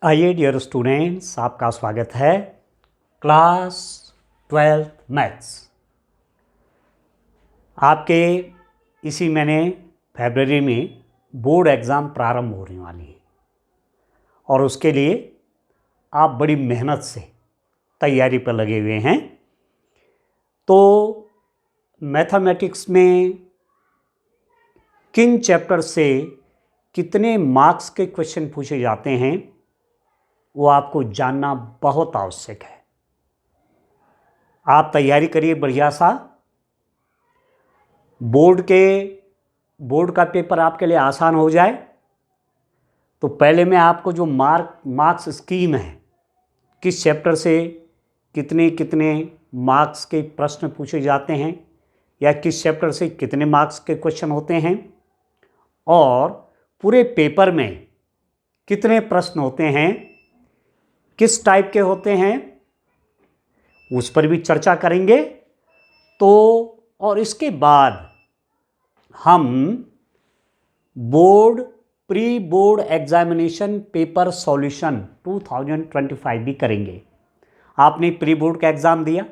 आइए dear students, आपका स्वागत है क्लास 12th मैथ्स। आपके इसी महीने फरवरी में बोर्ड एग्ज़ाम प्रारंभ होने वाली है और उसके लिए आप बड़ी मेहनत से तैयारी पर लगे हुए हैं। तो मैथमेटिक्स में किन चैप्टर से कितने मार्क्स के क्वेश्चन पूछे जाते हैं वो आपको जानना बहुत आवश्यक है। आप तैयारी करिए बढ़िया सा। बोर्ड का पेपर आपके लिए आसान हो जाए तो पहले मैं आपको जो मार्क्स स्कीम है, किस चैप्टर से कितने कितने मार्क्स के प्रश्न पूछे जाते हैं या किस चैप्टर से कितने मार्क्स के क्वेश्चन होते हैं और पूरे पेपर में कितने प्रश्न होते हैं, किस टाइप के होते हैं, उस पर भी चर्चा करेंगे। तो और इसके बाद हम pre board examination paper solution 2025 भी करेंगे। आपने प्री बोर्ड का एग्ज़ाम दिया,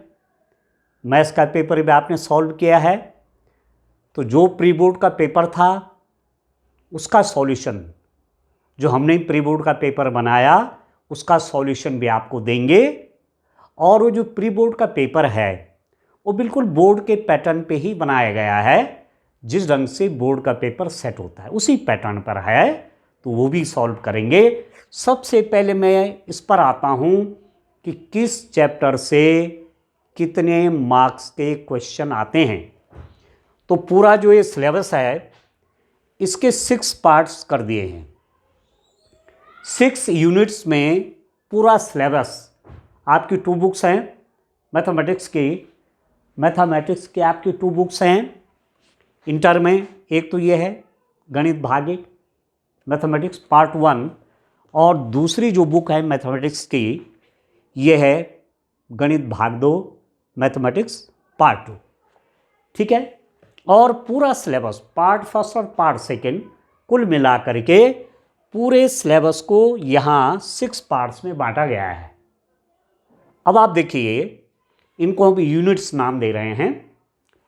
मैथ्स का पेपर भी आपने सॉल्व किया है, तो जो प्री बोर्ड का पेपर था उसका सॉल्यूशन, जो हमने प्री बोर्ड का पेपर बनाया उसका सॉल्यूशन भी आपको देंगे। और वो जो प्री बोर्ड का पेपर है वो बिल्कुल बोर्ड के पैटर्न पे ही बनाया गया है, जिस ढंग से बोर्ड का पेपर सेट होता है उसी पैटर्न पर है, तो वो भी सॉल्व करेंगे। सबसे पहले मैं इस पर आता हूँ कि किस चैप्टर से कितने मार्क्स के क्वेश्चन आते हैं। तो पूरा जो ये सिलेबस है इसके 6 पार्ट्स कर दिए हैं। 6 यूनिट्स में पूरा सिलेबस। आपकी 2 बुक्स हैं मैथमेटिक्स की आपकी 2 बुक्स हैं इंटर में। एक तो ये है गणित भाग 1 मैथमेटिक्स पार्ट 1 और दूसरी जो बुक है मैथमेटिक्स की ये है गणित भाग 2 मैथमेटिक्स पार्ट 2। ठीक है। और पूरा सिलेबस पार्ट फर्स्ट और पार्ट सेकंड कुल मिला करके पूरे सिलेबस को यहाँ 6 पार्ट्स में बांटा गया है। अब आप देखिए, इनको हम यूनिट्स नाम दे रहे हैं।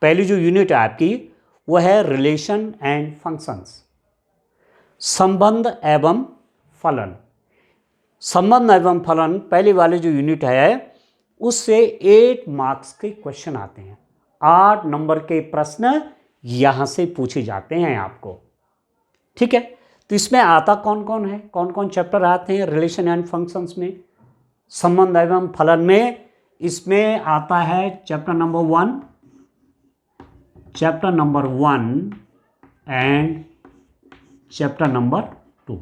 पहली जो यूनिट है आपकी वो है रिलेशन एंड फंक्शंस, संबंध एवं फलन। संबंध एवं फलन पहले वाले जो यूनिट है उससे 8 मार्क्स के क्वेश्चन आते हैं। 8 नंबर के प्रश्न यहां से पूछे जाते हैं आपको। ठीक है। तो इसमें आता कौन कौन है, कौन कौन चैप्टर आते हैं रिलेशन एंड फंक्शंस में, संबंध एवं फलन में? इसमें आता है chapter number 1 and chapter number 2।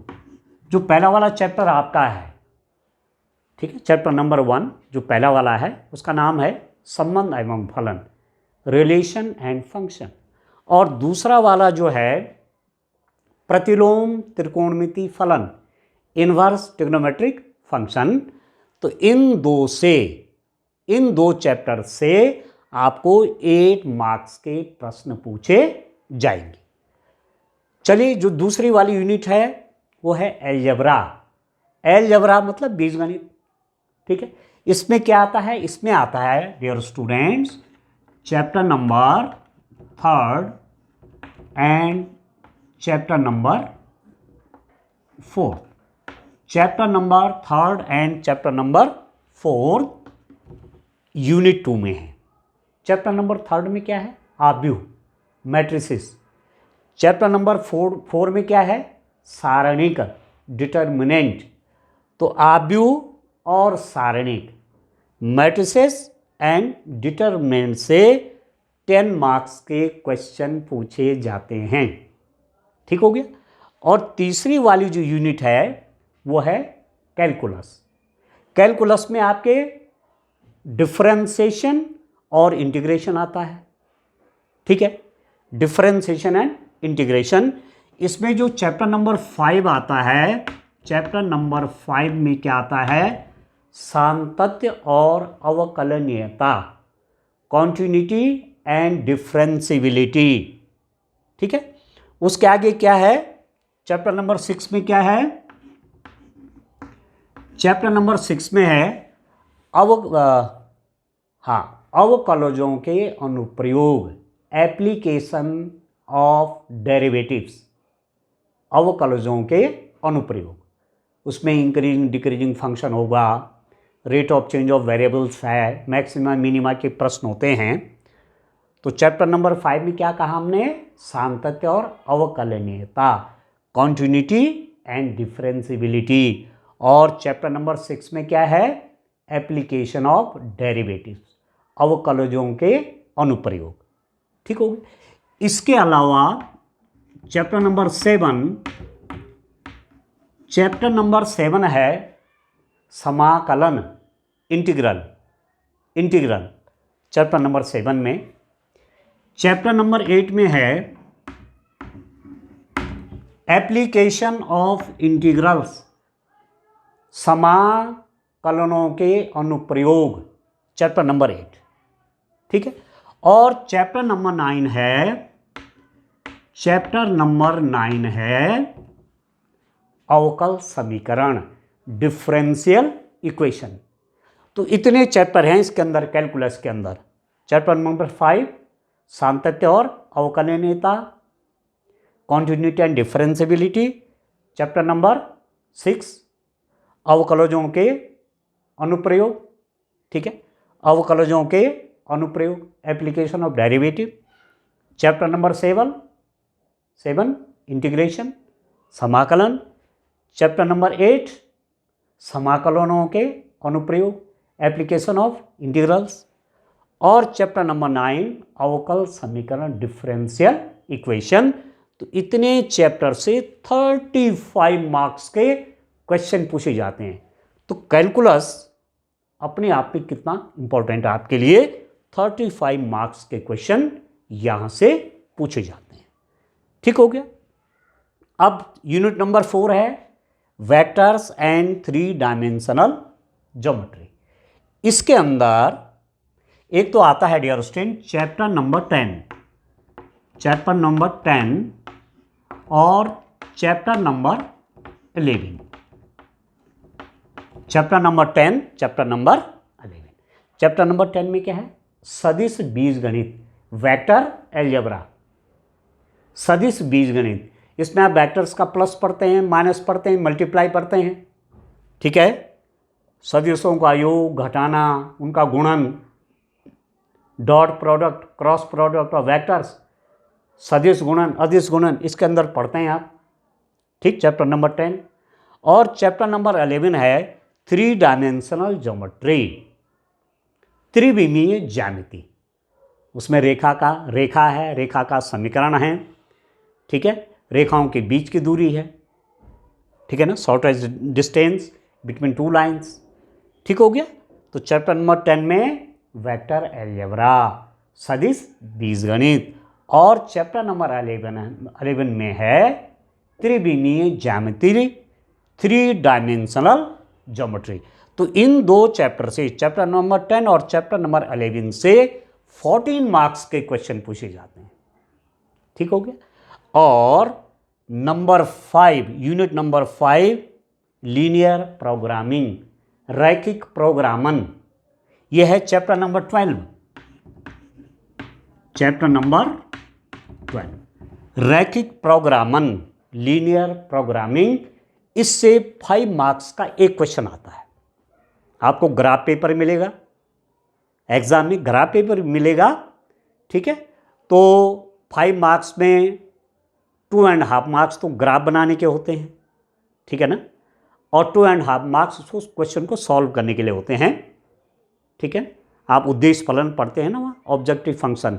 जो पहला वाला चैप्टर आपका है, ठीक है, चैप्टर नंबर 1 जो पहला वाला है उसका नाम है संबंध एवं फलन, रिलेशन एंड फंक्शन। और दूसरा वाला जो है प्रतिलोम त्रिकोणमिति फलन, इनवर्स ट्रिग्नोमेट्रिक फंक्शन। तो इन दो चैप्टर से आपको 8 मार्क्स के प्रश्न पूछे जाएंगे। चलिए, जो दूसरी वाली यूनिट है वो है अलजेब्रा। अलजेब्रा मतलब बीजगणित। ठीक है। इसमें क्या आता है? इसमें आता है dear students chapter number 3 and chapter number 4। Chapter number 3 and chapter number 4 unit 2 में है। चैप्टर नंबर 3 में क्या है? आव्यूह, मैट्रिसेस। चैप्टर नंबर 4 में क्या है? सारणिक, डिटर्मिनेंट। तो आव्यूह और सारणिक, मैट्रिसेस एंड डिटर्मिनेंट से 10 मार्क्स के क्वेश्चन पूछे जाते हैं। ठीक हो गया। और तीसरी वाली जो यूनिट है वो है कैलकुलस। कैलकुलस में आपके डिफरेंशिएशन और इंटीग्रेशन आता है। ठीक है, डिफरेंशिएशन एंड इंटीग्रेशन। इसमें जो चैप्टर नंबर 5 आता है, चैप्टर नंबर 5 में क्या आता है? सातत्य और अवकलनीयता, कॉन्टिन्यूटी एंड डिफरेंशिबिलिटी। ठीक है। उसके आगे क्या है? चैप्टर नंबर 6 में क्या है? चैप्टर नंबर 6 में है अवकलजों के अनुप्रयोग, एप्लीकेशन ऑफ डेरिवेटिव्स, अवकलजों के अनुप्रयोग। उसमें इंक्रीजिंग डिक्रीजिंग फंक्शन होगा, rate of change of variables है, मैक्सिमा मिनिमा के प्रश्न होते हैं। तो चैप्टर नंबर 5 में क्या कहा हमने, सातत्य और अवकलनीयता, कॉन्टिन्यूटी एंड डिफरेंशिबिलिटी। और चैप्टर नंबर 6 में क्या है, एप्लीकेशन ऑफ डेरिवेटिव्स, अवकलजों के अनुप्रयोग। ठीक हो गया। इसके अलावा चैप्टर नंबर 7 है समाकलन, इंटीग्रल। चैप्टर नंबर 7 में। चैप्टर नंबर 8 में है एप्लीकेशन ऑफ इंटीग्रल्स, समाकलनों के अनुप्रयोग, चैप्टर नंबर 8। ठीक है। और चैप्टर नंबर 9 है अवकल समीकरण, डिफरेंशियल इक्वेशन। तो इतने चैप्टर हैं इसके अंदर, कैलकुलस के अंदर। चैप्टर नंबर 5 सातत्य और अवकलनीयता, कॉन्टिन्यूटी एंड डिफरेंशिबिलिटी। चैप्टर नंबर 6 अवकलजों के अनुप्रयोग। ठीक है, अवकलजों के अनुप्रयोग, application of derivative. Chapter number 7 integration, समाकलन। चैप्टर नंबर 8 समाकलनों के अनुप्रयोग, एप्लीकेशन ऑफ इंटीग्रल्स। और चैप्टर नंबर 9 अवकल समीकरण, डिफरेंशियल इक्वेशन। तो इतने चैप्टर से 35 मार्क्स के क्वेश्चन पूछे जाते हैं। तो कैलकुलस अपने आप में कितना इंपॉर्टेंट है आपके लिए, 35 मार्क्स के क्वेश्चन यहां से पूछे जाते हैं। ठीक हो गया। अब यूनिट नंबर 4 है वेक्टर्स एंड 3 डायमेंशनल ज्योमेट्री। इसके अंदर एक तो आता है डियर स्टूडेंट चैप्टर नंबर 10 और चैप्टर नंबर 11। चैप्टर नंबर 10 में क्या है, सदिश बीजगणित, वेक्टर अलजेब्रा, सदिश बीजगणित। इसमें आप वेक्टर्स का प्लस पढ़ते हैं, माइनस पढ़ते हैं, मल्टीप्लाई पढ़ते हैं। ठीक है, सदिशों का योग, घटाना, उनका गुणन, डॉट प्रोडक्ट, क्रॉस प्रोडक्ट और वेक्टर्स, सदिश गुणन, अदिश गुणन, इसके अंदर पढ़ते हैं आप। ठीक, चैप्टर नंबर 10। और चैप्टर नंबर 11 है 3 डायमेंशनल ज्योमेट्री, त्रिविमीय ज्यामिति। उसमें रेखा है, रेखा का समीकरण है। ठीक है, रेखाओं के बीच की दूरी है। ठीक है ना, शॉर्टेस्ट डिस्टेंस बिटवीन 2 लाइन्स। ठीक हो गया। तो चैप्टर नंबर 10 में वेक्टर अलजेब्रा, सदिश बीजगणित। और चैप्टर नंबर 11 में है त्रिविमीय ज्यामिति, 3 डायमेंशनल ज्योमेट्री। तो इन 2 चैप्टर से, चैप्टर नंबर 10 और चैप्टर नंबर 11 से 14 मार्क्स के क्वेश्चन पूछे जाते हैं। ठीक हो गया। और number 5, unit number 5 linear programming, रैखिक प्रोग्रामन, यह है चैप्टर नंबर 12। चैप्टर नंबर 12 रैखिक प्रोग्रामन, लीनियर प्रोग्रामिंग। इससे 5 मार्क्स का एक क्वेश्चन आता है। आपको ग्राफ पेपर मिलेगा, एग्जाम में ग्राफ पेपर मिलेगा। ठीक है, तो 5 मार्क्स में 2.5 मार्क्स तो ग्राफ बनाने के होते हैं। ठीक है ना, और 2.5 मार्क्स उस क्वेश्चन को सॉल्व करने के लिए होते हैं। ठीक है, आप उद्देश्य फलन पढ़ते हैं ना, वहाँ ऑब्जेक्टिव फंक्शन,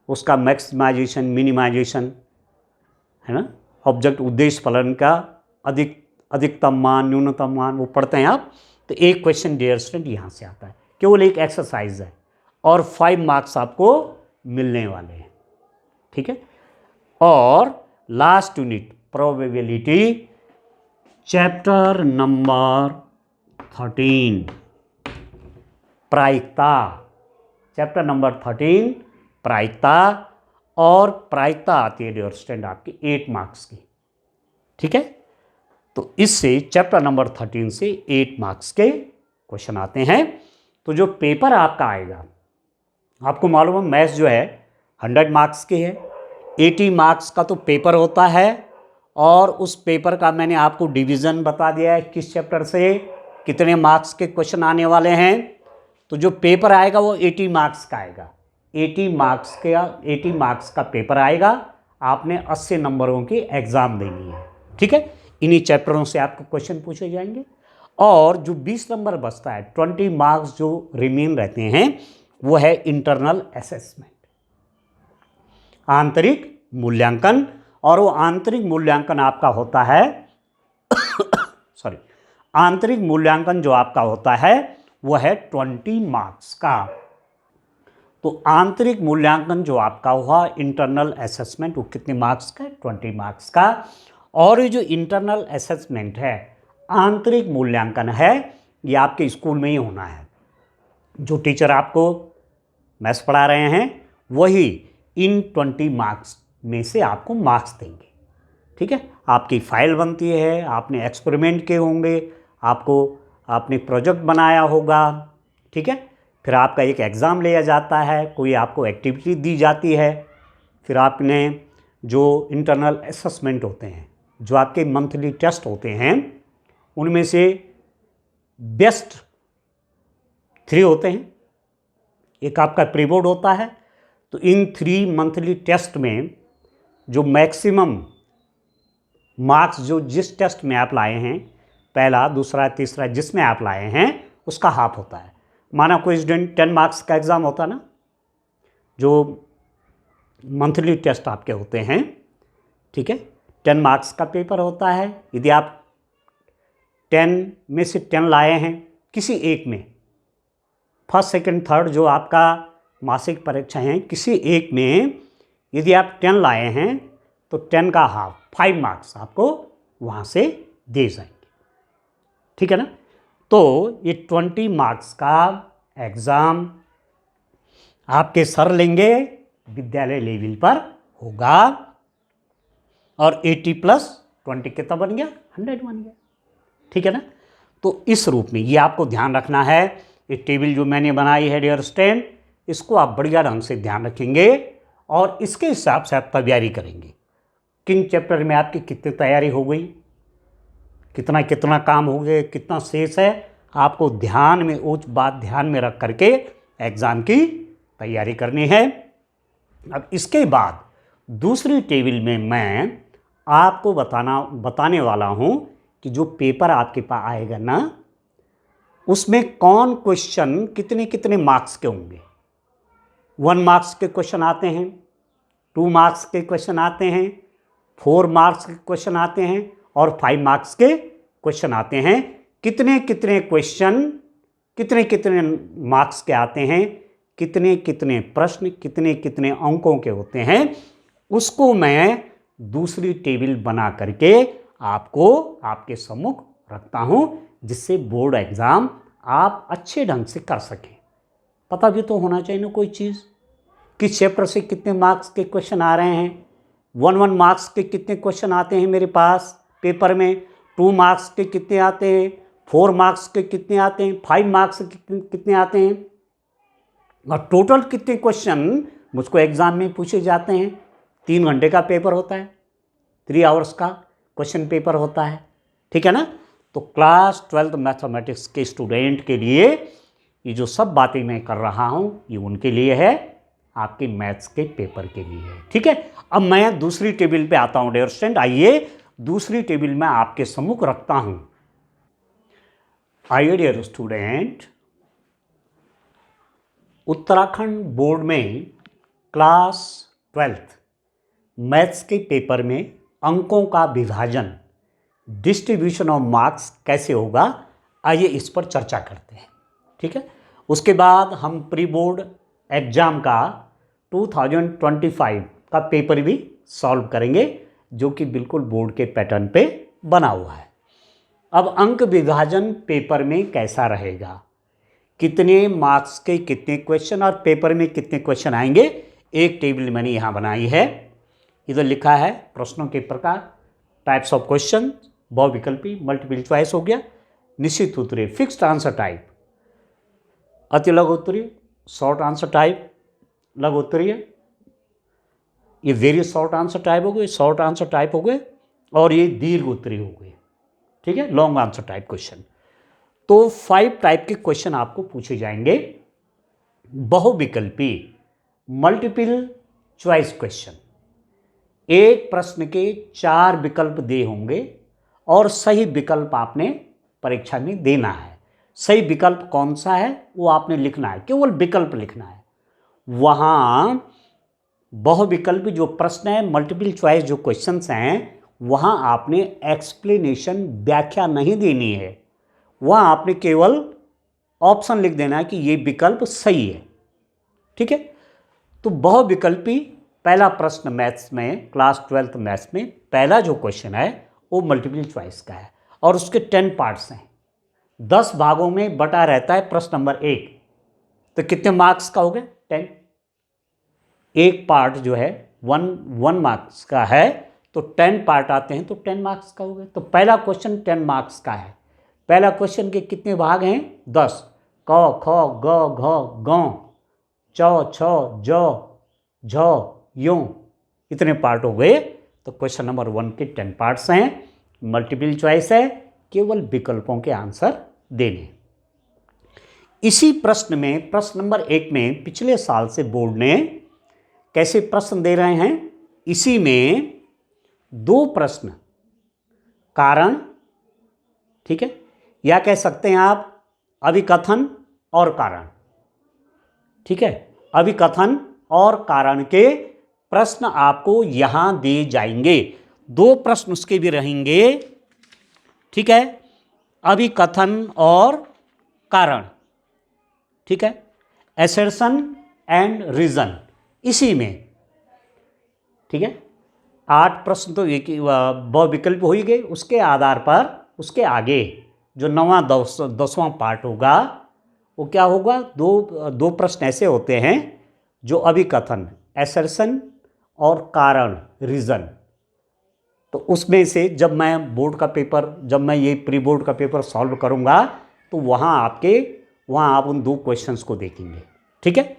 उसका मैक्सिमाइजेशन, मिनिमाइजेशन, है ना, ऑब्जेक्ट उद्देश्य फलन का अधिकतम मान, न्यूनतम मान, वो पढ़ते हैं आप। तो एक क्वेश्चन डियर स्टूडेंट यहाँ से आता है, केवल एक एक्सरसाइज है, और 5 मार्क्स आपको मिलने वाले हैं। ठीक है। और last unit probability, chapter number 13 प्रायिकता, चैप्टर नंबर 13 प्रायिकता। और प्रायिकता आती है डियर स्टूडेंट आपकी 8 मार्क्स की। ठीक है, तो इससे चैप्टर नंबर 13 से 8 मार्क्स के क्वेश्चन आते हैं। तो जो पेपर आपका आएगा, आपको मालूम है मैथ्स जो है 100 मार्क्स के है, 80 मार्क्स का तो पेपर होता है, और उस पेपर का मैंने आपको डिवीज़न बता दिया है किस चैप्टर से कितने मार्क्स के क्वेश्चन आने वाले हैं। तो जो पेपर आएगा वो 80 मार्क्स का आएगा, 80 मार्क्स का पेपर आएगा। आपने 80 नंबरों की एग्ज़ाम देनी है, ठीक है। इन्हीं चैप्टरों से आपको क्वेश्चन पूछे जाएंगे, और जो 20 नंबर बचता है, 20 मार्क्स जो रिमेन रहते हैं, वो है इंटरनल असेसमेंट, आंतरिक मूल्यांकन। और वो आंतरिक मूल्यांकन आपका होता है सॉरी, आंतरिक मूल्यांकन जो आपका होता है वो है 20 मार्क्स का। तो आंतरिक मूल्यांकन जो आपका हुआ इंटरनल असेसमेंट, वो कितने मार्क्स का है? 20 मार्क्स का। और ये जो इंटरनल असेसमेंट है, आंतरिक मूल्यांकन है, ये आपके स्कूल में ही होना है। जो टीचर आपको मैथ्स पढ़ा रहे हैं वही इन 20 मार्क्स में से आपको मार्क्स देंगे, ठीक है। आपकी फाइल बनती है, आपने एक्सपेरिमेंट किए होंगे, आपने प्रोजेक्ट बनाया होगा, ठीक है। फिर आपका एक एग्ज़ाम लिया जाता है, कोई आपको एक्टिविटी दी जाती है, फिर आपने जो इंटरनल असेसमेंट होते हैं, जो आपके मंथली टेस्ट होते हैं, उनमें से बेस्ट 3 होते हैं, एक आपका प्री बोर्ड होता है। तो इन 3 मंथली टेस्ट में जो मैक्सिमम मार्क्स जो जिस टेस्ट में आप लाए हैं, पहला दूसरा तीसरा जिसमें आप लाए हैं, उसका हाफ होता है। माना कोई स्टूडेंट 10 मार्क्स का एग्ज़ाम होता है ना, जो मंथली टेस्ट आपके होते हैं, ठीक है, 10 मार्क्स का पेपर होता है। यदि आप 10 में से 10 लाए हैं किसी एक में, फर्स्ट सेकंड थर्ड जो आपका मासिक परीक्षा हैं, किसी एक में यदि आप 10 लाए हैं तो 10 का हाफ 5 मार्क्स आपको वहाँ से दे जाएंगे, ठीक है ना। तो ये 20 मार्क्स का एग्ज़ाम आपके सर लेंगे, विद्यालय लेवल पर होगा, और 80 प्लस 20 कितना बन गया? 100 बन गया, ठीक है ना। तो इस रूप में ये आपको ध्यान रखना है। ये टेबल जो मैंने बनाई है डियर स्टूडेंट, इसको आप बढ़िया ढंग से ध्यान रखेंगे और इसके हिसाब से आप तैयारी करेंगे। किन चैप्टर में आपकी कितनी तैयारी हो गई, कितना कितना काम हो गया, कितना शेष है, आपको ध्यान में उच्च बात ध्यान में रख करके एग्ज़ाम की तैयारी करनी है। अब इसके बाद दूसरी टेबल में मैं आपको बताने वाला हूँ कि जो पेपर आपके पास आएगा ना, उसमें कौन क्वेश्चन कितने कितने मार्क्स के होंगे। 1 मार्क्स के क्वेश्चन आते हैं, 2 मार्क्स के क्वेश्चन आते हैं, 4 मार्क्स के क्वेश्चन आते हैं, और 5 मार्क्स के क्वेश्चन आते हैं। कितने कितने क्वेश्चन कितने कितने मार्क्स के आते हैं, कितने कितने प्रश्न कितने कितने अंकों के होते हैं, उसको मैं दूसरी टेबल बना करके आपको आपके सम्मुख रखता हूँ, जिससे बोर्ड एग्ज़ाम आप अच्छे ढंग से कर सकें। पता भी तो होना चाहिए ना कोई चीज़, किस चैप्टर से कितने मार्क्स के क्वेश्चन आ रहे हैं। 1 मार्क्स के कितने क्वेश्चन आते हैं मेरे पास पेपर में, 2 मार्क्स के कितने आते हैं, 4 मार्क्स के कितने आते हैं, 5 मार्क्स के कितने आते हैं, और टोटल कितने क्वेश्चन मुझको एग्ज़ाम में पूछे जाते हैं। 3 घंटे का पेपर होता है, 3 आवर्स का क्वेश्चन पेपर होता है, ठीक है ना। तो क्लास 12 मैथमेटिक्स के स्टूडेंट के लिए ये जो सब बातें मैं कर रहा हूँ, ये उनके लिए है, आपके मैथ्स के पेपर के लिए है, ठीक है। अब मैं दूसरी टेबल पे आता हूँ डियर स्टूडेंट। आइए दूसरी टेबल में आपके सम्मुख रखता हूँ। आइए डियर स्टूडेंट, उत्तराखंड बोर्ड में क्लास 12 मैथ्स के पेपर में अंकों का विभाजन, डिस्ट्रीब्यूशन ऑफ मार्क्स कैसे होगा, आइए इस पर चर्चा करते हैं, ठीक है। उसके बाद हम प्री बोर्ड एग्ज़ाम का 2025 का पेपर भी सॉल्व करेंगे, जो कि बिल्कुल बोर्ड के पैटर्न पे बना हुआ है। अब अंक विभाजन पेपर में कैसा रहेगा, कितने मार्क्स के कितने क्वेश्चन और पेपर में कितने क्वेश्चन आएंगे, एक टेबल मैंने यहाँ बनाई है। इधर लिखा है प्रश्नों के प्रकार, टाइप्स ऑफ क्वेश्चन, बहुविकल्पी, मल्टीपल चॉइस हो गया, निश्चित उत्तरीय फिक्स्ड आंसर टाइप, अति लघु उत्तरीय शॉर्ट आंसर टाइप लघु उत्तरीय, ये वेरी शॉर्ट आंसर टाइप हो गए, शॉर्ट आंसर टाइप हो गए, और ये दीर्घ उत्तरीय हो गए, ठीक है, लॉन्ग आंसर टाइप क्वेश्चन। तो 5 टाइप के क्वेश्चन आपको पूछे जाएंगे। बहुविकल्पी मल्टीपल चॉइस क्वेश्चन, एक प्रश्न के 4 विकल्प दे होंगे और सही विकल्प आपने परीक्षा में देना है। सही विकल्प कौन सा है वो आपने लिखना है, केवल विकल्प लिखना है। वहाँ बहुविकल्पी जो प्रश्न है, मल्टीपल चॉइस जो क्वेश्चंस हैं, वहाँ आपने एक्सप्लेनेशन व्याख्या नहीं देनी है, वहाँ आपने केवल ऑप्शन लिख देना है कि ये विकल्प सही है, ठीक है। तो बहुविकल्पी पहला प्रश्न मैथ्स में, क्लास 12th मैथ्स में पहला जो क्वेश्चन है वो मल्टीपल चॉइस का है और उसके 10 पार्ट्स हैं, 10 भागों में बटा रहता है प्रश्न नंबर 1। तो कितने मार्क्स का हो गया? 10। एक पार्ट जो है 1 मार्क्स का है, तो 10 पार्ट आते हैं तो 10 मार्क्स का हो गया। तो पहला क्वेश्चन 10 मार्क्स का है। पहला क्वेश्चन के कितने भाग हैं? 10। क ख ग घ ग च छ ज झ य, इतने पार्ट हो गए। तो क्वेश्चन नंबर 1 के 10 पार्ट्स हैं, मल्टीपल चॉइस है, केवल विकल्पों के आंसर देने। इसी प्रश्न में, प्रश्न नंबर 1 में पिछले साल से बोर्ड ने कैसे प्रश्न दे रहे हैं, इसी में 2 प्रश्न कारण, ठीक है, या कह सकते हैं आप अभिकथन और कारण, ठीक है, अभिकथन और कारण के प्रश्न आपको यहां दिए जाएंगे। 2 प्रश्न उसके भी रहेंगे, ठीक है, अभिकथन और कारण, ठीक है, एसर्शन एंड रीजन, इसी में, ठीक है। 8 प्रश्न तो एक बहुविकल्प हो ही गए। उसके आधार पर उसके आगे जो 9वां 10वां पार्ट होगा वो क्या होगा? दो प्रश्न ऐसे होते हैं जो अभिकथन, एसर्शन और कारण, रीजन। तो उसमें से जब मैं बोर्ड का पेपर, जब मैं ये प्री बोर्ड का पेपर सॉल्व करूंगा तो वहाँ आप उन 2 क्वेश्चंस को देखेंगे, ठीक है।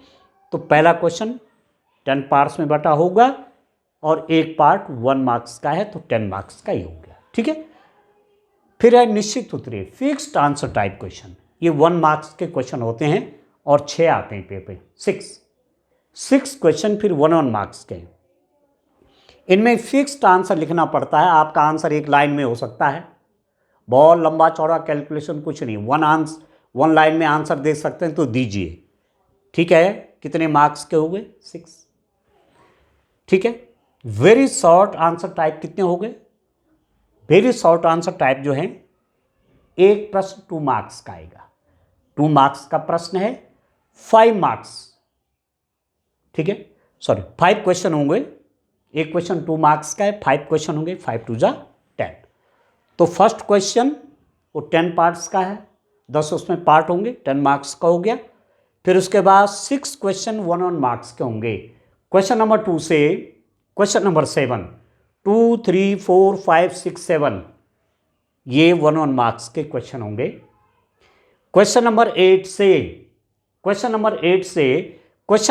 तो पहला क्वेश्चन 10 पार्ट्स में बटा होगा और एक पार्ट 1 मार्क्स का है, तो 10 मार्क्स का ही हो गया, ठीक है। फिर है निश्चित उत्तरीय फिक्स्ड आंसर टाइप क्वेश्चन। ये 1 मार्क्स के क्वेश्चन होते हैं और 6 आते हैं पेपर, 6 क्वेश्चन फिर 1 मार्क्स के। इनमें फिक्स्ड आंसर लिखना पड़ता है। आपका आंसर एक लाइन में हो सकता है, बहुत लंबा चौड़ा कैलकुलेशन कुछ नहीं, 1 लाइन में आंसर दे सकते हैं तो दीजिए, ठीक है। कितने मार्क्स के हो गए? 6, ठीक है। वेरी शॉर्ट आंसर टाइप कितने हो गए? वेरी शॉर्ट आंसर टाइप जो है, एक प्रश्न 2 मार्क्स का आएगा, 2 मार्क्स का प्रश्न है, 5 मार्क्स, ठीक है, सॉरी 5 क्वेश्चन होंगे, एक क्वेश्चन 2 मार्क्स का है, 5 क्वेश्चन होंगे, 5 2 जा 10। तो फर्स्ट क्वेश्चन वो 10 पार्ट्स का है, 10 उसमें पार्ट होंगे, 10 मार्क्स का हो गया। फिर उसके बाद 6 क्वेश्चन 1 मार्क्स के होंगे। क्वेश्चन नंबर 2 से क्वेश्चन नंबर 7, 2 3 4 5 6 7, ये 1 मार्क्स के क्वेश्चन होंगे। क्वेश्चन नंबर 8 से क्वेश्चन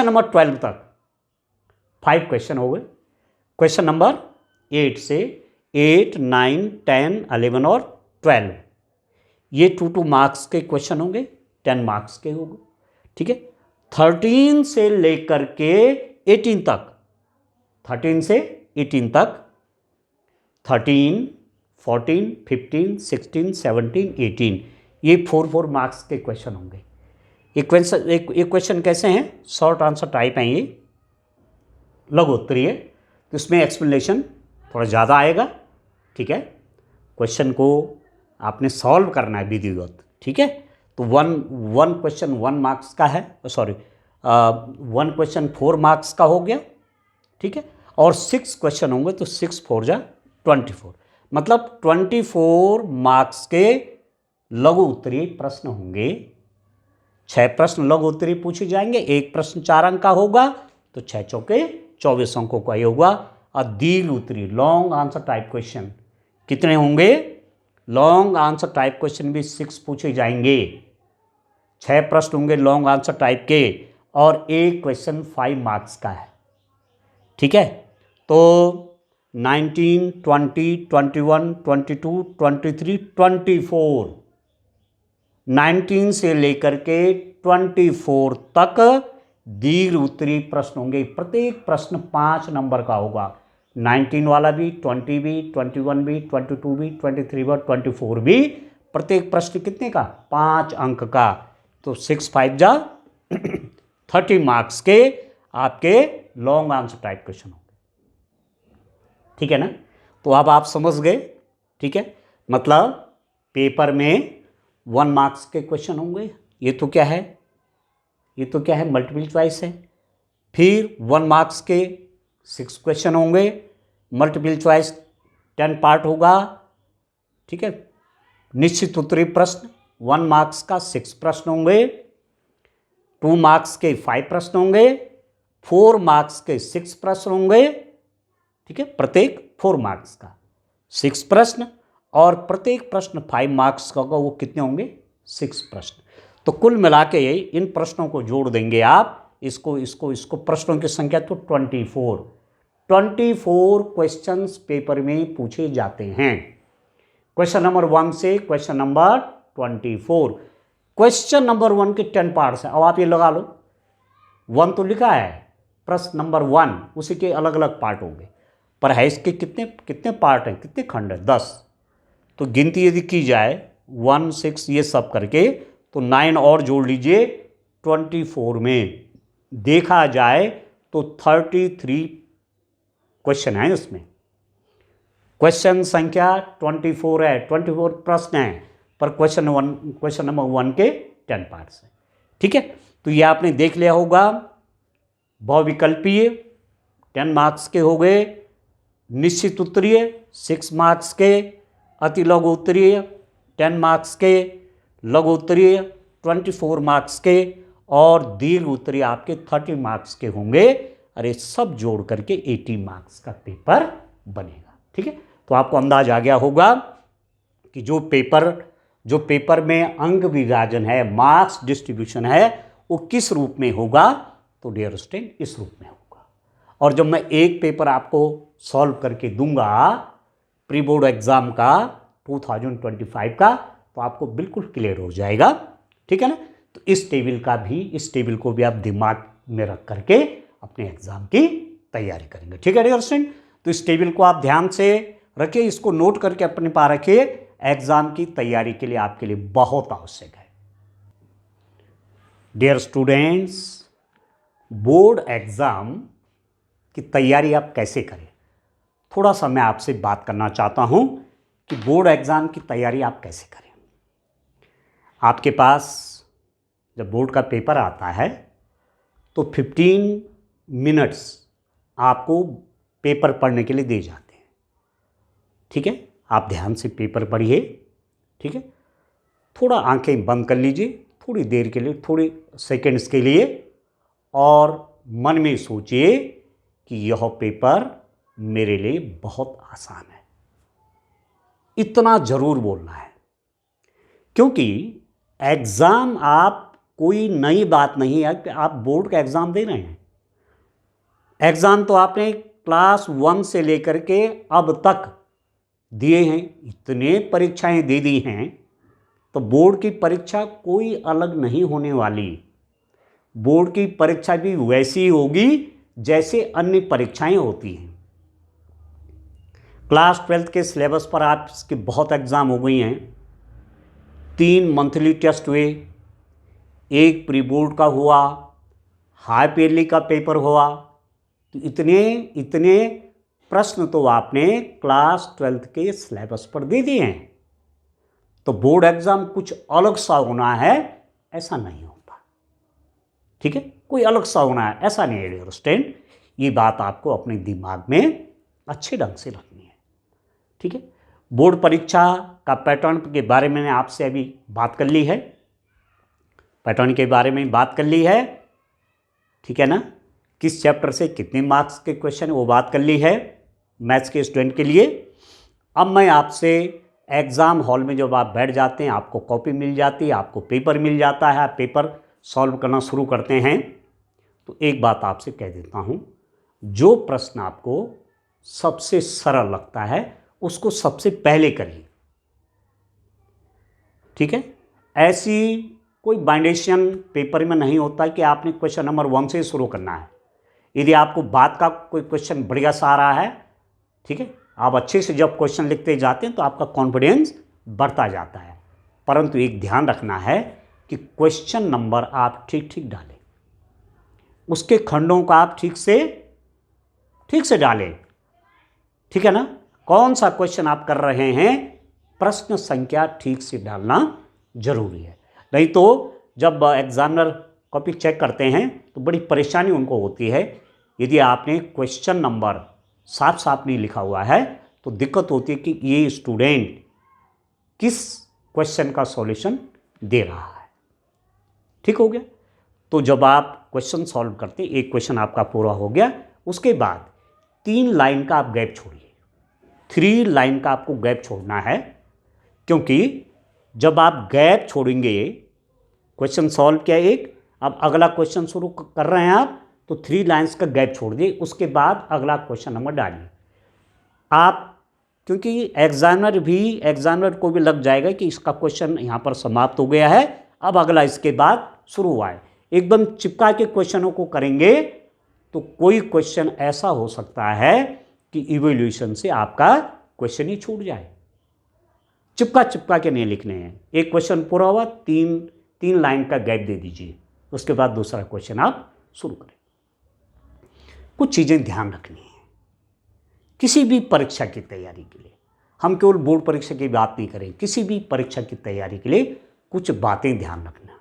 नंबर 12 तक 5 क्वेश्चन हो गए। क्वेश्चन नंबर 8 से 8 9 10 11 और 12, ये 2 मार्क्स के क्वेश्चन होंगे, 10 मार्क्स के होंगे, ठीक है। 13 से लेकर के 18 तक, 13 से 18 तक, 13 14 15 16 17 18, ये 4 मार्क्स के क्वेश्चन होंगे। एक क्वेश्चन कैसे हैं? शॉर्ट आंसर टाइप हैं, ये लघु उत्तरीय, तो इसमें एक्सप्लेनेशन थोड़ा ज़्यादा आएगा, ठीक है। क्वेश्चन को आपने सॉल्व करना है विधिवत, ठीक है। तो वन क्वेश्चन 1 मार्क्स का है, सॉरी 1 क्वेश्चन 4 मार्क्स का हो गया, ठीक है। और 6 क्वेश्चन होंगे तो 6 4 जा 24, मतलब 24 मार्क्स के लघु उत्तरीय प्रश्न होंगे। 6 प्रश्न लघु उत्तरीय पूछे जाएंगे, एक प्रश्न 4 अंक का होगा, तो 6 चौके 24 अंकों का ही होगा। और दीर्घ उत्तरीय लॉन्ग आंसर टाइप क्वेश्चन कितने होंगे? लॉन्ग आंसर टाइप क्वेश्चन भी 6 पूछे जाएंगे। 6 प्रश्न होंगे लॉन्ग आंसर टाइप के और एक क्वेश्चन 5 मार्क्स का है। ठीक है, तो 19, 20, 21, 22, 23, 24, 19 से लेकर के 24 तक दीर्घ उत्तरी प्रश्न होंगे। प्रत्येक प्रश्न 5 नंबर का होगा। 19 वाला भी, 20 भी, 21 भी, 22 भी, 23 भी, 24 भी। प्रत्येक प्रश्न कितने का? 5 अंक का। तो 6 5 जा 30 मार्क्स के आपके लॉन्ग आंसर टाइप क्वेश्चन होंगे। ठीक है ना? तो अब आप समझ गए। ठीक है, मतलब पेपर में 1 मार्क्स के क्वेश्चन होंगे। ये तो क्या है? ये तो क्या है? मल्टीपल चॉइस है। फिर 1 मार्क्स के 6 क्वेश्चन होंगे। मल्टीपल चॉइस 10 पार्ट होगा। ठीक है, निश्चित उत्तरी प्रश्न 1 मार्क्स का 6 प्रश्न होंगे। 2 मार्क्स के 5 प्रश्न होंगे। 4 मार्क्स के 6 प्रश्न होंगे। ठीक है, प्रत्येक 4 मार्क्स का 6 प्रश्न और प्रत्येक प्रश्न 5 मार्क्स का होगा। वो कितने होंगे? 6 प्रश्न। तो कुल मिला के इन प्रश्नों को जोड़ देंगे आप, इसको प्रश्नों की संख्या तो 24 क्वेश्चंस पेपर में पूछे जाते हैं। क्वेश्चन नंबर 1 से क्वेश्चन नंबर 24। क्वेश्चन नंबर 1 के 10 पार्ट्स हैं। अब आप ये लगा लो, 1 तो लिखा है, प्रश्न नंबर 1 उसी के अलग अलग पार्ट होंगे, पर है इसके कितने पार्ट हैं, कितने खंड हैं? 10। तो गिनती यदि की जाए 1, 6 ये सब करके तो 9 और जोड़ लीजिए 24 में। देखा जाए तो 33 क्वेश्चन है उसमें। क्वेश्चन संख्या 24 है, 24 प्रश्न हैं, पर क्वेश्चन नंबर 1 के 10 पार्ट्स हैं। ठीक है, तो ये आपने देख लिया होगा। बहुविकल्पीय 10 मार्क्स के हो गए, निश्चित उत्तरीय 6 मार्क्स के, अति लघु उत्तरीय 10 मार्क्स के, लघु उत्तरीय 24 मार्क्स के और दीर्घ उत्तरीय आपके 30 मार्क्स के होंगे। अरे सब जोड़ करके 80 मार्क्स का पेपर बनेगा। ठीक है, तो आपको अंदाज आ गया होगा कि जो पेपर में अंक विभाजन है, मार्क्स डिस्ट्रीब्यूशन है, वो किस रूप में होगा। तो डियर स्टूडेंट इस रूप में होगा। और जब मैं एक पेपर आपको सॉल्व करके दूंगा प्री बोर्ड एग्जाम का 2025 का, तो आपको बिल्कुल क्लियर हो जाएगा। ठीक है ना? तो इस टेबल को भी आप दिमाग में रख करके अपने एग्जाम की तैयारी करेंगे। ठीक है डियर स्टूडेंट, तो इस टेबल को आप ध्यान से रखिए, इसको नोट करके अपने पास रखिए। एग्जाम की तैयारी के लिए आपके लिए बहुत आवश्यक है। डियर स्टूडेंट्स, बोर्ड एग्जाम की तैयारी आप कैसे करें, थोड़ा सा मैं आपसे बात करना चाहता हूं कि बोर्ड एग्जाम की तैयारी आप कैसे करें। आपके पास जब बोर्ड का पेपर आता है तो 15 मिनट्स आपको पेपर पढ़ने के लिए दिए जाते हैं। ठीक है, आप ध्यान से पेपर पढ़िए। ठीक है, थोड़ा आंखें बंद कर लीजिए थोड़ी देर के लिए, थोड़ी सेकंड्स के लिए, और मन में सोचिए कि यह पेपर मेरे लिए बहुत आसान है। इतना जरूर बोलना है, क्योंकि एग्ज़ाम आप कोई नई बात नहीं है कि आप बोर्ड का एग्ज़ाम दे रहे हैं। एग्ज़ाम तो आपने क्लास 1 से लेकर के अब तक दिए हैं, इतने परीक्षाएं दे दी हैं, तो बोर्ड की परीक्षा कोई अलग नहीं होने वाली। बोर्ड की परीक्षा भी वैसी होगी जैसे अन्य परीक्षाएं होती हैं। क्लास 12 के सिलेबस पर आपके बहुत एग्ज़ाम हो गई हैं। 3 मंथली टेस्ट हुए, एक प्री बोर्ड का हुआ, हाफ ईयरली का पेपर हुआ। तो इतने प्रश्न तो आपने क्लास 12 के सिलेबस पर दे दिए हैं। तो बोर्ड एग्जाम कुछ अलग सा होना है ऐसा नहीं होता। ठीक है, कोई अलग सा होना है ऐसा नहीं है डियर स्टूडेंट। ये बात आपको अपने दिमाग में अच्छे ढंग से रखनी है। ठीक है, बोर्ड परीक्षा का पैटर्न के बारे में मैंने आपसे अभी बात कर ली है, पैटर्न के बारे में बात कर ली है। ठीक है ना, किस चैप्टर से कितने मार्क्स के क्वेश्चन वो बात कर ली है मैथ्स के स्टूडेंट के लिए। अब मैं आपसे एग्ज़ाम हॉल में जब आप बैठ जाते हैं, आपको कॉपी मिल जाती है, आपको पेपर मिल जाता है, आप पेपर सॉल्व करना शुरू करते हैं, तो एक बात आपसे कह देता हूँ, जो प्रश्न आपको सबसे सरल लगता है उसको सबसे पहले करिए। ठीक है, ऐसी कोई बाइंडेशन पेपर में नहीं होता कि आपने क्वेश्चन नंबर 1 से शुरू करना है। यदि आपको बात का कोई क्वेश्चन बढ़िया सा आ रहा है, ठीक है, आप अच्छे से जब क्वेश्चन लिखते जाते हैं तो आपका कॉन्फिडेंस बढ़ता जाता है। परंतु एक ध्यान रखना है कि क्वेश्चन नंबर आप ठीक ठीक डालें, उसके खंडों का आप ठीक से डालें। ठीक है ना, कौन सा क्वेश्चन आप कर रहे हैं, प्रश्न संख्या ठीक से डालना जरूरी है। नहीं तो जब एग्जामिनर कॉपी चेक करते हैं तो बड़ी परेशानी उनको होती है। यदि आपने क्वेश्चन नंबर साफ साफ नहीं लिखा हुआ है तो दिक्कत होती है कि ये स्टूडेंट किस क्वेश्चन का सॉल्यूशन दे रहा है। ठीक हो गया। तो जब आप क्वेश्चन सॉल्व करते हैं, एक क्वेश्चन आपका पूरा हो गया, उसके बाद 3 लाइन का आप गैप छोड़िए। 3 लाइन का आपको गैप छोड़ना है, क्योंकि जब आप गैप छोड़ेंगे, क्वेश्चन सॉल्व किया एक, अब अगला क्वेश्चन शुरू कर रहे हैं आप, तो 3 लाइन्स का गैप छोड़ दिए, उसके बाद अगला क्वेश्चन नंबर डालिए आप। क्योंकि एग्जामिनर को भी लग जाएगा कि इसका क्वेश्चन यहाँ पर समाप्त हो गया है, अब अगला इसके बाद शुरू हुआ है। एकदम चिपका के क्वेश्चनों को करेंगे तो कोई क्वेश्चन ऐसा हो सकता है कि इवैल्यूएशन से आपका क्वेश्चन ही छूट जाए। चिपका के नहीं लिखने हैं। एक क्वेश्चन पूरा हुआ, 3 लाइन का गैप दे दीजिए, उसके बाद दूसरा क्वेश्चन आप शुरू करें। कुछ चीज़ें ध्यान रखनी है किसी भी परीक्षा की तैयारी के लिए। हम केवल बोर्ड परीक्षा की बात नहीं करें, किसी भी परीक्षा की तैयारी के लिए कुछ बातें ध्यान रखना।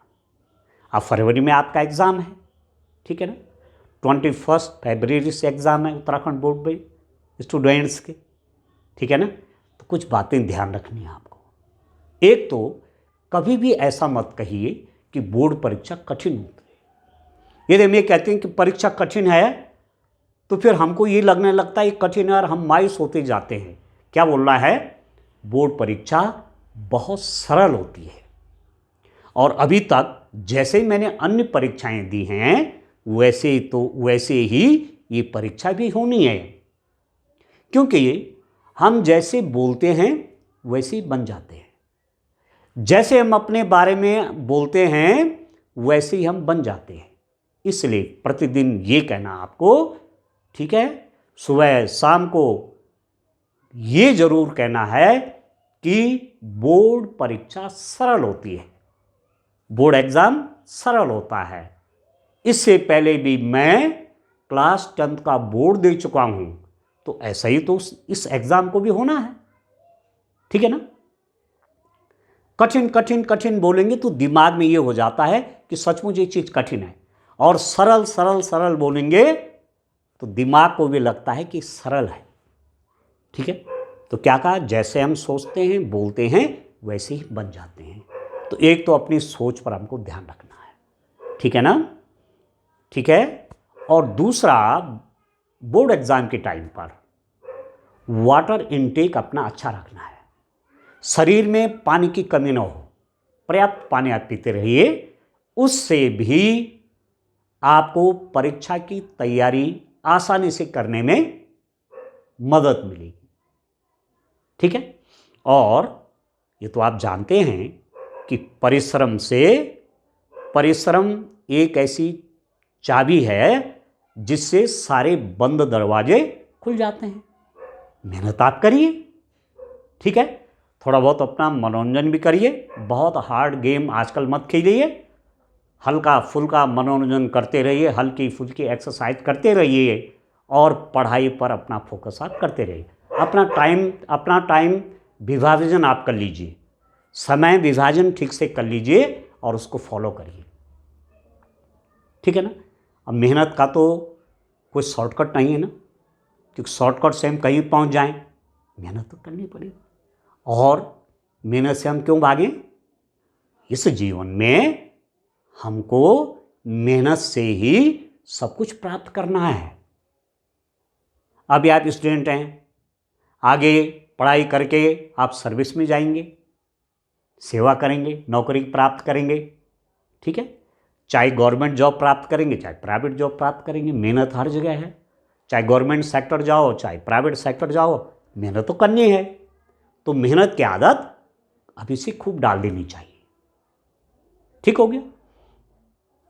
अब फरवरी में आपका एग्ज़ाम है, ठीक है ना, 21 फरवरी से एग्ज़ाम है उत्तराखंड बोर्ड में स्टूडेंट्स के, ठीक है ना। तो कुछ बातें ध्यान रखनी है आपको। एक तो कभी भी ऐसा मत कहिए कि बोर्ड परीक्षा कठिन होती है। यदि हम ये कहते हैं कि परीक्षा कठिन है तो फिर हमको ये लगने लगता है कठिन है और हम मायूस होते जाते हैं। क्या बोलना है, बोर्ड परीक्षा बहुत सरल होती है। और अभी तक जैसे मैंने अन्य परीक्षाएं दी हैं वैसे ही ये परीक्षा भी होनी है, क्योंकि हम जैसे बोलते हैं वैसे ही बन जाते हैं। जैसे हम अपने बारे में बोलते हैं वैसे ही हम बन जाते हैं। इसलिए प्रतिदिन ये कहना आपको, ठीक है, सुबह शाम को ये जरूर कहना है कि बोर्ड परीक्षा सरल होती है, बोर्ड एग्जाम सरल होता है। इससे पहले भी मैं क्लास 10th का बोर्ड दे चुका हूं, तो ऐसा ही तो इस एग्जाम को भी होना है, ठीक है ना। कठिन कठिन कठिन बोलेंगे तो दिमाग में ये हो जाता है कि सचमुच ये चीज कठिन है, और सरल सरल सरल बोलेंगे तो दिमाग को भी लगता है कि सरल है, ठीक है। तो क्या कहा, जैसे हम सोचते हैं बोलते हैं वैसे ही बन जाते हैं। तो एक तो अपनी सोच पर हमको ध्यान रखना है, ठीक है ना, ठीक है। और दूसरा, बोर्ड एग्जाम के टाइम पर वाटर इनटेक अपना अच्छा रखना है। शरीर में पानी की कमी ना हो, पर्याप्त पानी आप पीते रहिए, उससे भी आपको परीक्षा की तैयारी आसानी से करने में मदद मिलेगी, ठीक है। और ये तो आप जानते हैं कि परिश्रम एक ऐसी चाबी है जिससे सारे बंद दरवाजे खुल जाते हैं। मेहनत आप करिए, ठीक है, थोड़ा बहुत अपना मनोरंजन भी करिए। बहुत हार्ड गेम आजकल मत खेलिए, हल्का फुल्का मनोरंजन करते रहिए, हल्की फुल्की एक्सरसाइज करते रहिए और पढ़ाई पर अपना फोकस आप करते रहिए। अपना टाइम विभाजन आप कर लीजिए, समय विभाजन ठीक से कर लीजिए और उसको फॉलो करिए, ठीक है ना। अब मेहनत का तो कोई शॉर्टकट नहीं है ना, क्योंकि शॉर्टकट से हम कहीं पहुंच जाएं, मेहनत तो करनी पड़ेगी। और मेहनत से हम क्यों भागें, इस जीवन में हमको मेहनत से ही सब कुछ प्राप्त करना है। अभी आप स्टूडेंट हैं, आगे पढ़ाई करके आप सर्विस में जाएंगे, सेवा करेंगे, नौकरी प्राप्त करेंगे, ठीक है। चाहे गवर्नमेंट जॉब प्राप्त करेंगे, चाहे प्राइवेट जॉब प्राप्त करेंगे, मेहनत हर जगह है। चाहे गवर्नमेंट सेक्टर जाओ, चाहे प्राइवेट सेक्टर जाओ, मेहनत तो करनी है। तो मेहनत की आदत अभी से खूब डाल देनी चाहिए। ठीक हो गया।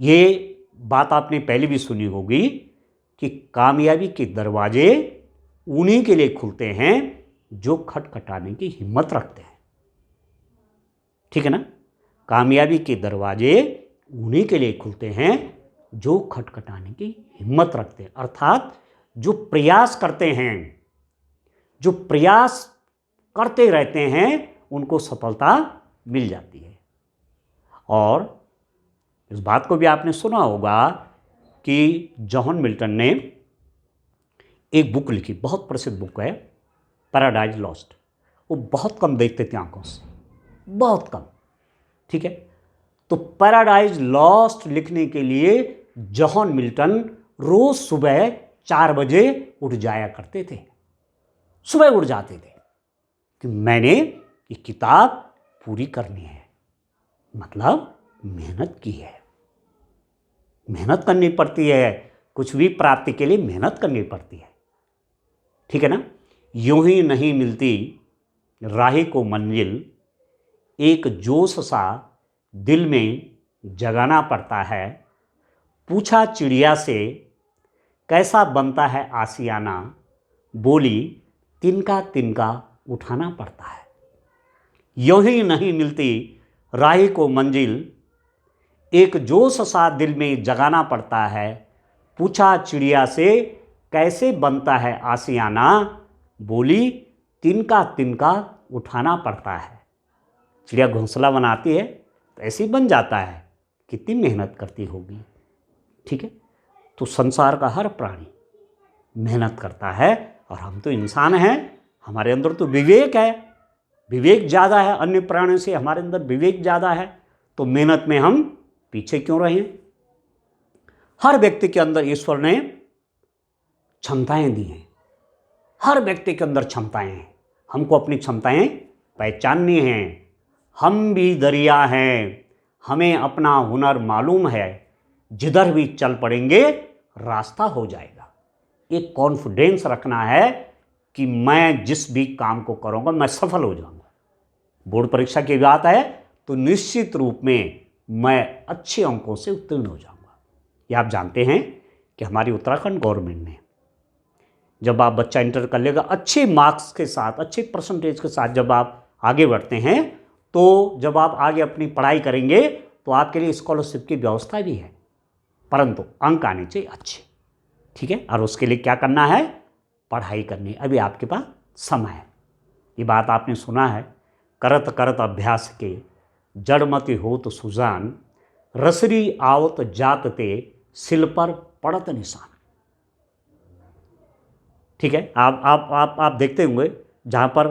ये बात आपने पहले भी सुनी होगी कि कामयाबी के दरवाजे उन्हीं के लिए खुलते हैं जो खटखटाने की हिम्मत रखते हैं। ठीक है ना। कामयाबी के दरवाजे उन्हीं के लिए खुलते हैं जो खटखटाने की हिम्मत रखते हैं, अर्थात जो प्रयास करते हैं, जो प्रयास करते रहते हैं, उनको सफलता मिल जाती है। और इस बात को भी आपने सुना होगा कि जॉन मिल्टन ने एक बुक लिखी, बहुत प्रसिद्ध बुक है, पैराडाइज लॉस्ट। वो बहुत कम देखते थे आंखों से, बहुत कम। ठीक है। तो पैराडाइज लॉस्ट लिखने के लिए जॉन मिल्टन रोज सुबह 4 बजे उठ जाया करते थे। सुबह उठ जाते थे कि मैंने ये किताब पूरी करनी है। मतलब मेहनत की है, मेहनत करनी पड़ती है। कुछ भी प्राप्ति के लिए मेहनत करनी पड़ती है। ठीक है ना। यूं ही नहीं मिलती राही को मंजिल, एक जोश सा दिल में जगाना पड़ता है। पूछा चिड़िया से कैसा बनता है आशियाना, बोली तिनका तिनका उठाना पड़ता है। यूं ही नहीं मिलती राही को मंजिल, एक जोश सा दिल में जगाना पड़ता है। पूछा चिड़िया से कैसे बनता है आशियाना, बोली तिनका तिनका उठाना पड़ता है। चिड़िया घोंसला बनाती है तो ऐसे ही बन जाता है, कितनी मेहनत करती होगी। ठीक है। तो संसार का हर प्राणी मेहनत करता है, और हम तो इंसान हैं, हमारे अंदर तो विवेक है, विवेक ज़्यादा है, अन्य प्राणियों से हमारे अंदर विवेक ज़्यादा है। तो मेहनत में हम पीछे क्यों रहें। हर व्यक्ति के अंदर ईश्वर ने क्षमताएं दी हैं, हर व्यक्ति के अंदर क्षमताएं हैं। हमको अपनी क्षमताएं पहचाननी हैं। हम भी दरिया हैं, हमें अपना हुनर मालूम है, जिधर भी चल पड़ेंगे रास्ता हो जाएगा। एक कॉन्फिडेंस रखना है कि मैं जिस भी काम को करूँगा मैं सफल हो जाऊँगा। बोर्ड परीक्षा की बात है तो निश्चित रूप में मैं अच्छे अंकों से उत्तीर्ण हो जाऊँगा। ये आप जानते हैं कि हमारी उत्तराखंड गवर्नमेंट ने, जब आप बच्चा इंटर कर लेगा अच्छे मार्क्स के साथ, अच्छे परसेंटेज के साथ जब आप आगे बढ़ते हैं, तो जब आप आगे अपनी पढ़ाई करेंगे तो आपके लिए स्कॉलरशिप की व्यवस्था भी है, परंतु अंक आने चाहिए अच्छे। ठीक है। और उसके लिए क्या करना है, पढ़ाई करनी। अभी आपके पास समय है। ये बात आपने सुना है, करत करत अभ्यास के जड़मति होत सुजान, रसरी आवत जात ते सिल पर पड़त निशान। ठीक है। आप देखते होंगे जहाँ पर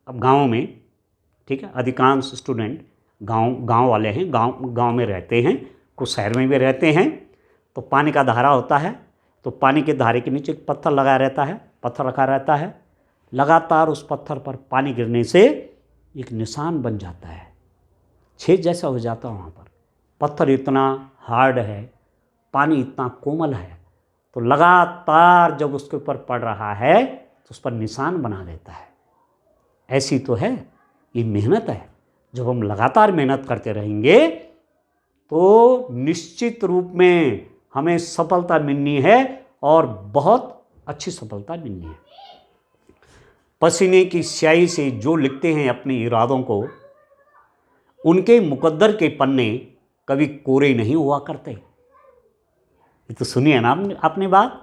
अब गाँव में, ठीक है, अधिकांश स्टूडेंट गांव वाले हैं, गांव में रहते हैं, कुछ शहर में भी रहते हैं। तो पानी का धारा होता है, तो पानी के धारे के नीचे एक पत्थर लगा रहता है, पत्थर रखा रहता है। लगातार उस पत्थर पर पानी गिरने से एक निशान बन जाता है, छेद जैसा हो जाता है वहाँ पर। पत्थर इतना हार्ड है, पानी इतना कोमल है, तो लगातार जब उसके ऊपर पड़ रहा है तो उस पर निशान बना देता है। ऐसी तो है ये मेहनत है। जब हम लगातार मेहनत करते रहेंगे तो निश्चित रूप में हमें सफलता मिलनी है, और बहुत अच्छी सफलता मिलनी है। पसीने की स्याही से जो लिखते हैं अपने इरादों को, उनके मुकद्दर के पन्ने कभी कोरे नहीं हुआ करते। ये तो सुनिए ना आपने बात।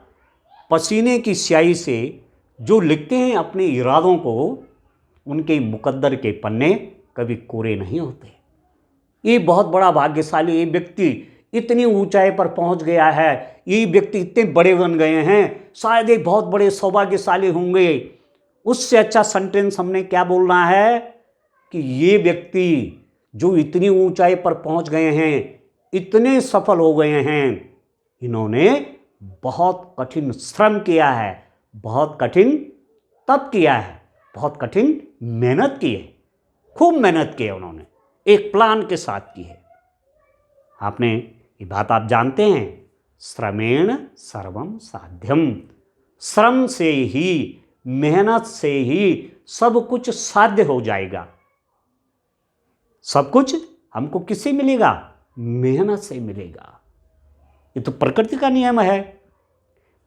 पसीने की स्याही से जो लिखते हैं अपने इरादों को, उनके मुकद्दर के पन्ने कभी कोरे नहीं होते। ये बहुत बड़ा भाग्यशाली, ये व्यक्ति इतनी ऊंचाई पर पहुंच गया है, ये व्यक्ति इतने बड़े बन गए हैं, शायद ये बहुत बड़े सौभाग्यशाली होंगे। उससे अच्छा सेंटेंस हमने क्या बोलना है कि ये व्यक्ति जो इतनी ऊंचाई पर पहुंच गए हैं, इतने सफल हो गए हैं, इन्होंने बहुत कठिन श्रम किया है, बहुत कठिन तप किया है, बहुत कठिन मेहनत की है, खूब मेहनत की है उन्होंने, एक प्लान के साथ की है। आपने ये बात आप जानते हैं, श्रमेण सर्वम साध्यम, श्रम से ही, मेहनत से ही सब कुछ साध्य हो जाएगा। सब कुछ हमको किससे मिलेगा? मेहनत से मिलेगा। ये तो प्रकृति का नियम है,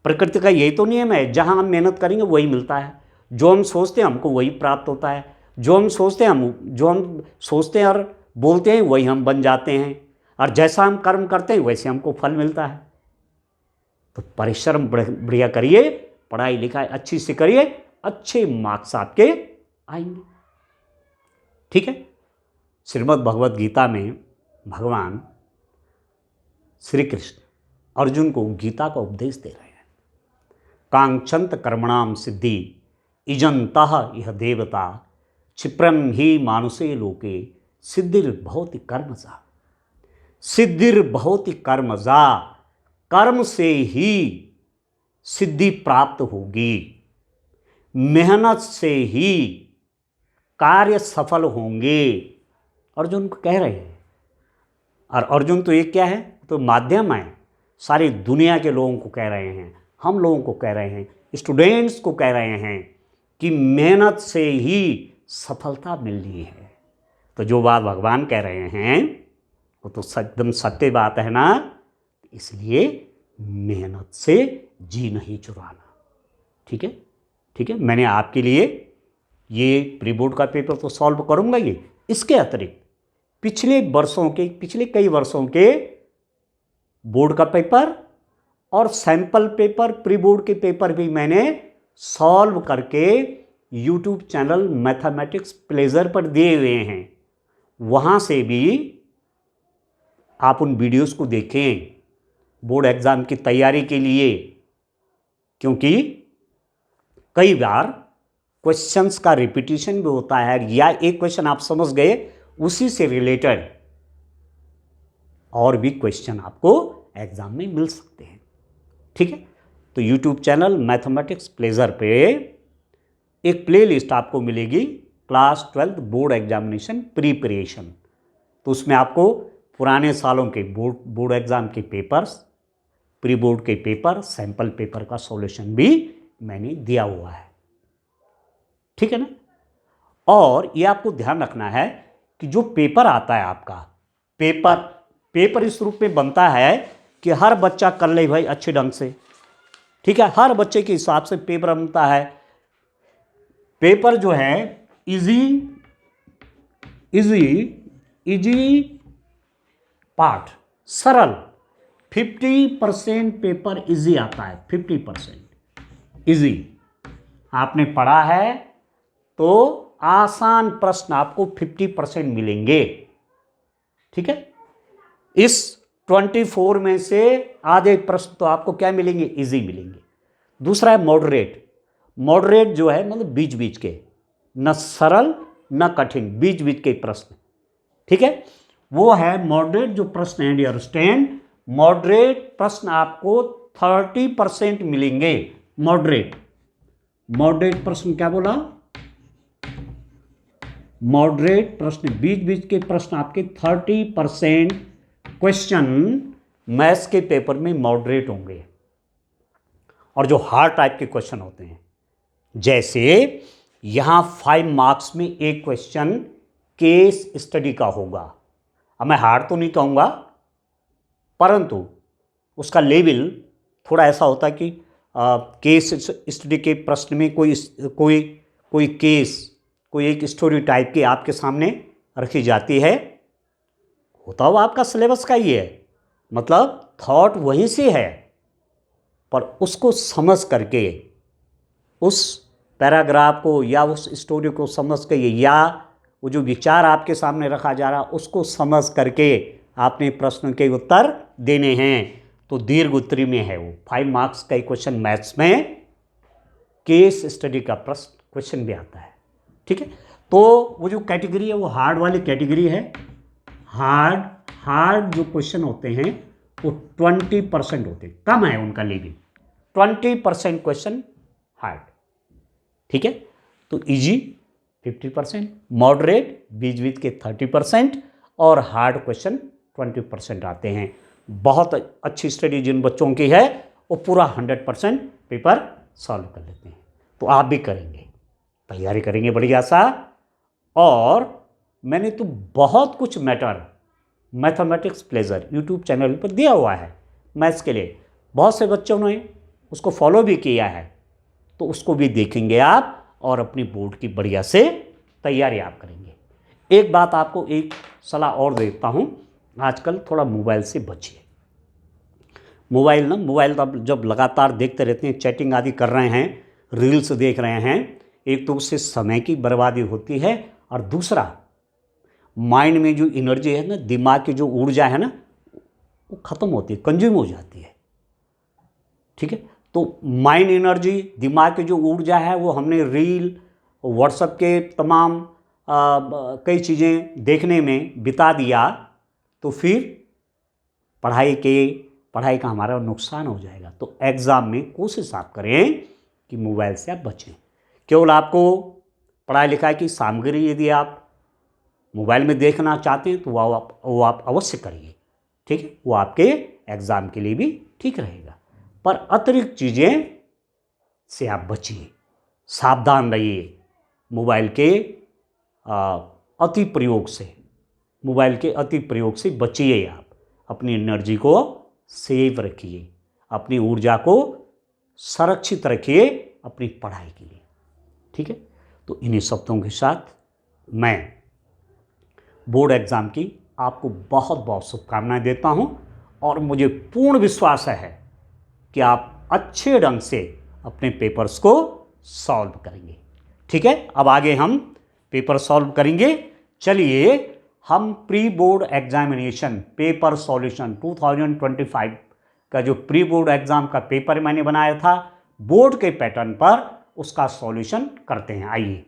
प्रकृति का यही तो नियम है, जहां हम मेहनत करेंगे वही मिलता है। जो हम सोचते हैं हमको वही प्राप्त होता है, जो हम सोचते हैं और बोलते हैं वही हम बन जाते हैं, और जैसा हम कर्म करते हैं वैसे हमको फल मिलता है। तो परिश्रम बढ़िया करिए, पढ़ाई लिखाई अच्छी से करिए, अच्छे मार्क्स आपके आएंगे। ठीक है। श्रीमद् भगवद गीता में भगवान श्री कृष्ण अर्जुन को गीता का उपदेश दे रहे हैं। कांक्षंत कर्मणाम सिद्धि इजंतः इह देवता क्षिप्रम ही मानुषे लोके सिद्धिर्भवति कर्मजा। सिद्धिर्भवति कर्मजा, कर्म से ही सिद्धि प्राप्त होगी, मेहनत से ही कार्य सफल होंगे, अर्जुन को कह रहे हैं। और अर्जुन तो एक क्या है, तो माध्यम है, सारी दुनिया के लोगों को कह रहे हैं, हम लोगों को कह रहे हैं, स्टूडेंट्स को कह रहे हैं कि मेहनत से ही सफलता मिलनी है। तो जो बात भगवान कह रहे हैं वो तो एकदम सत्य बात है ना। इसलिए मेहनत से जी नहीं चुराना। ठीक है, ठीक है। मैंने आपके लिए ये प्री बोर्ड का पेपर तो सॉल्व करूंगा ये, इसके अतिरिक्त पिछले कई वर्षों के बोर्ड का पेपर और सैंपल पेपर, प्री बोर्ड के पेपर भी मैंने सॉल्व करके यूट्यूब चैनल मैथमेटिक्स प्लेजर पर दिए हुए हैं। वहाँ से भी आप उन वीडियोस को देखें बोर्ड एग्ज़ाम की तैयारी के लिए, क्योंकि कई बार क्वेश्चंस का रिपीटिशन भी होता है, या एक क्वेश्चन आप समझ गए उसी से रिलेटेड और भी क्वेश्चन आपको एग्जाम में मिल सकते हैं। ठीक है। तो यूट्यूब चैनल मैथमेटिक्स प्लेजर पे एक प्लेलिस्ट आपको मिलेगी, क्लास 12 बोर्ड एग्जामिनेशन प्रिपरेशन। तो उसमें आपको पुराने सालों के बोर्ड एग्जाम के पेपर्स, प्री बोर्ड के पेपर, सैंपल पेपर का सॉल्यूशन भी मैंने दिया हुआ है। ठीक है ना। और ये आपको ध्यान रखना है कि जो पेपर आता है आपका, पेपर इस रूप में बनता है कि हर बच्चा कर ले भाई अच्छे ढंग से। ठीक है, हर बच्चे के हिसाब से पेपर बनता है। पेपर जो है इजी पार्ट, सरल, 50% पेपर इजी आता है, 50% इजी। आपने पढ़ा है तो आसान प्रश्न आपको 50% मिलेंगे। ठीक है। इस 24 में से आधे प्रश्न तो आपको क्या मिलेंगे? इजी मिलेंगे। दूसरा है मॉडरेट जो है मतलब बीच बीच के, न सरल न कठिन, बीच बीच के प्रश्न। ठीक है, वो है मॉडरेट जो प्रश्न है। डियर स्टूडेंट, मॉडरेट प्रश्न आपको 30% मिलेंगे। मॉडरेट प्रश्न क्या बोला? मॉडरेट प्रश्न, बीच बीच के प्रश्न आपके 30% क्वेश्चन मैथ्स के पेपर में मॉडरेट होंगे। और जो हार्ड टाइप के क्वेश्चन होते हैं, जैसे यहां 5 मार्क्स में एक क्वेश्चन केस स्टडी का होगा। अब मैं हार्ड तो नहीं कहूंगा, परंतु उसका लेवल थोड़ा ऐसा होता है कि केस स्टडी के प्रश्न में कोई केस, कोई एक स्टोरी टाइप की आपके सामने रखी जाती है। होता हुआ आपका सिलेबस का ही है, मतलब थॉट वहीं से है, पर उसको समझ करके उस पैराग्राफ को या उस स्टोरी को समझ के, या वो जो विचार आपके सामने रखा जा रहा उसको समझ करके आपने प्रश्न के उत्तर देने हैं। तो दीर्घ उत्तरी में है वो 5 मार्क्स का क्वेश्चन मैथ्स में, केस स्टडी का प्रश्न क्वेश्चन भी आता है। ठीक है, तो वो जो कैटेगरी है वो हार्ड वाली कैटेगरी है। हार्ड जो क्वेश्चन होते हैं वो 20% होते हैं, कम है उनका लेवल, 20% क्वेश्चन हार्ड। ठीक है, तो इजी 50%, मॉडरेट बीच बीच के 30% और हार्ड क्वेश्चन 20% आते हैं। बहुत अच्छी स्टडी जिन बच्चों की है वो पूरा 100% पेपर सॉल्व कर लेते हैं। तो आप भी करेंगे, तैयारी करेंगे बढ़िया सा। और मैंने तो बहुत कुछ मैथमेटिक्स प्लेजर यूट्यूब चैनल पर दिया हुआ है मैथ्स के लिए, बहुत से बच्चों ने उसको फॉलो भी किया है, तो उसको भी देखेंगे आप और अपनी बोर्ड की बढ़िया से तैयारी आप करेंगे। एक बात आपको एक सलाह और देता हूँ, आजकल थोड़ा मोबाइल से बचिए। मोबाइल जब लगातार देखते रहते हैं, चैटिंग आदि कर रहे हैं, रील्स देख रहे हैं, एक तो उससे समय की बर्बादी होती है और दूसरा माइंड में जो एनर्जी है ना, दिमाग की जो ऊर्जा है ना, वो ख़त्म होती है, कंज्यूम हो जाती है। ठीक है, तो माइंड एनर्जी, दिमाग की जो ऊर्जा है वो हमने रील, व्हाट्सएप के तमाम कई चीज़ें देखने में बिता दिया, तो फिर पढ़ाई का हमारा नुकसान हो जाएगा। तो एग्ज़ाम में कोशिश आप करें कि मोबाइल से आप बचें। केवल आपको पढ़ाई लिखाई की सामग्री यदि आप मोबाइल में देखना चाहते हैं तो वो आप अवश्य करिए, ठीक है, वो आपके एग्ज़ाम के लिए भी ठीक रहेगा। पर अतिरिक्त चीज़ें से आप बचिए, सावधान रहिए। मोबाइल के अति प्रयोग से बचिए। आप अपनी एनर्जी को सेव रखिए, अपनी ऊर्जा को संरक्षित रखिए अपनी पढ़ाई के लिए, ठीक है। तो इन्हीं शब्दों के साथ मैं बोर्ड एग्ज़ाम की आपको बहुत बहुत शुभकामनाएं देता हूं और मुझे पूर्ण विश्वास है कि आप अच्छे ढंग से अपने पेपर्स को सॉल्व करेंगे, ठीक है। अब आगे हम पेपर सॉल्व करेंगे। चलिए हम pre board examination paper solution 2025 का जो प्री बोर्ड एग्ज़ाम का पेपर मैंने बनाया था बोर्ड के पैटर्न पर, उसका सॉल्यूशन करते हैं। आइए।